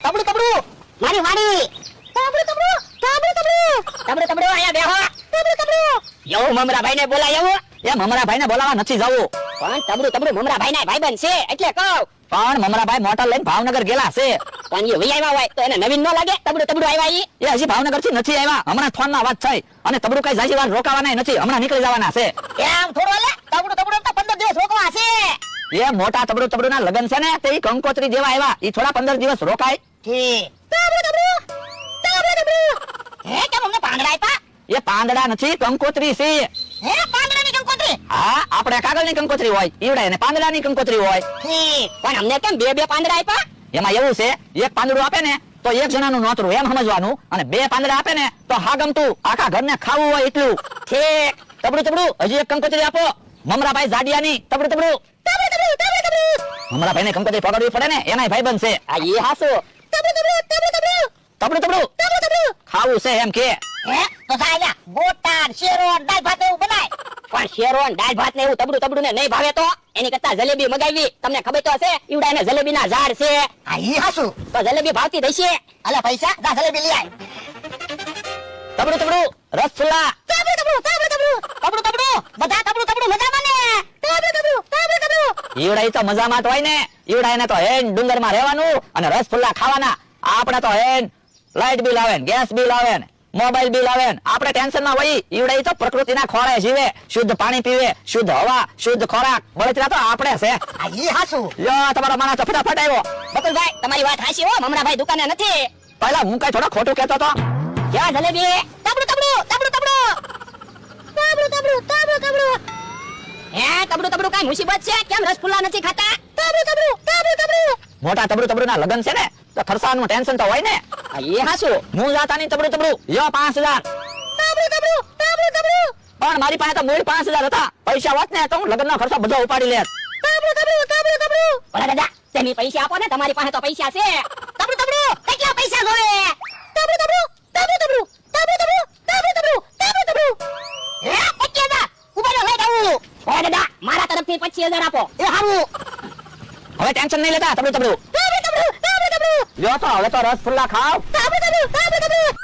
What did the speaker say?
તબડું તબડું મારી વાડી તબડું તબડું તબડું તબડું તબડું તબડું આયા બેહો તબડું તબડું યો મમરાભાઈ ને બોલાય આવો એ મમરાભાઈ ને બોલાવા નથી જવું પણ તબડું તબડું મમરાભાઈ ના ભાઈબંધ છે એટલે કહું પણ મમરાભાઈ મોટર લઈને ભાવનગર ગયેલા છે પણ એ વઈ આવ્યા હોય તો એને નવીન ન લાગે તબડું તબડું આવ્યા ઈ એ હજી ભાવનગર થી નથી આવ્યા હમણાં ફોન માં વાત થઈ અને તબડું કઈ જાજી વાર રોકાવાના નથી હમણાં નીકળી જવાના છે એમ થોડું લે તબડું તબડું તો 15 દિવસ રોકવા છે એ મોટા તબડું ના લગન છે ને તે ઈ કંકોત્રી જેવા આવ્યા ઈ થોડા 15 દિવસ રોકાય ઠીક તબડું હે કેમ અમને પાંદડા આપ્યા એ પાંદડા નથી કંકોત્રી છે હે પાંદડાની કંકોત્રી હા આપણે કાગળની કંકોત્રી હોય ઈવડે ને પાંદડાની કંકોત્રી હોય ઠીક પણ અમને કેમ બે પાંદડા આપ્યા એમાં એવું છે એક પાંદડું આપે ને તો એક જણાનું નોતરું એમ સમજવાનું અને બે પાંદડા આપે ને તો હા ગમતું આખા ઘરને ખાવું હોય એટલું ઠીક તબડું હજી એક કંકોત્રી આપો મમરાભાઈ જાડિયાની તબડું મમરાભાઈ ને કંકોત્રી પકડવી પડે ને એનાય ભાઈબંધ છે આ ઈ હાસુ તબડું ખાવું છે એમ કે હે તો સાયા ગોટા શેરો દાળ ભાત એવું બનાય પણ શેરો દાળ ભાત ને એવું તબડું ને નહીં ભાવે તો એની કરતા જલેબી મગાવી તમને ખબર તો હશે ઈવડા એને જલેબી ના ઝાડ છે આ ઈ હાસુ તો જલેબી ભાવતી દઈશે આલા પૈસા દા જલેબી લઈ આય તબડું રસગુલ્લા તબડું બધા તબડું મજામાં ને તબડું ઈવડા ઈ તો મજામાં જ હોય ને ઈવડા એને તો હેન ડુંગર માં રહેવાનું અને રસગુલ્લા ખાવાના આપણે તો હેન લાઈટ બિલ આવે ને ગેસ બિલ આવે ને મોબાઈલ બિલ આવે ને આપણે ટેન્શન માં હોય ઈવડા ઈ તો પ્રકૃતિના ખોળે જીવે શુદ્ધ પાણી પીવે શુદ્ધ હવા શુદ્ધ ખોરાક બળતરા તો આપણે છે આ ઈ હાસુ યો તમારો માણસ તો ફટાફટ આવ્યો બકુલભાઈ તમારી વાત હાચી હો મમરાભાઈ દુકાને નથી પહેલા હું કઈ થોડો ખોટું કહેતો તો ક્યાં જલેબી તબડું હે તબડું કાઈ મુસીબત છે કેમ રસગુલ્લા નથી ખાતા તબડું મોટા તબડું ના લગન છે ને તો ખર્ચાનું ટેન્શન તો હોય ને આ ઈ હાસુ હું જાતાની તબડું યો 5000 પણ મારી પાસે તો મૂળ 5000 હતા પૈસા હોત ને તો હું લગનનો ખર્ચો બધો ઉપાડી લેત ઓલા દાદા તેની પૈસા આપો ને તમારી પાસે તો પૈસા છે તબડું કેટલા પૈસા જોવે તબડું હે 25000 ઉભા રહો લઈ જાઉં ઓલા દાદા મારા તરફથી 25000 આપો એ હારું હવે ટેન્શન નહીં લેતા તબડું લ્યો તો હવે તો રસગુલ્લા ખાવ તબડું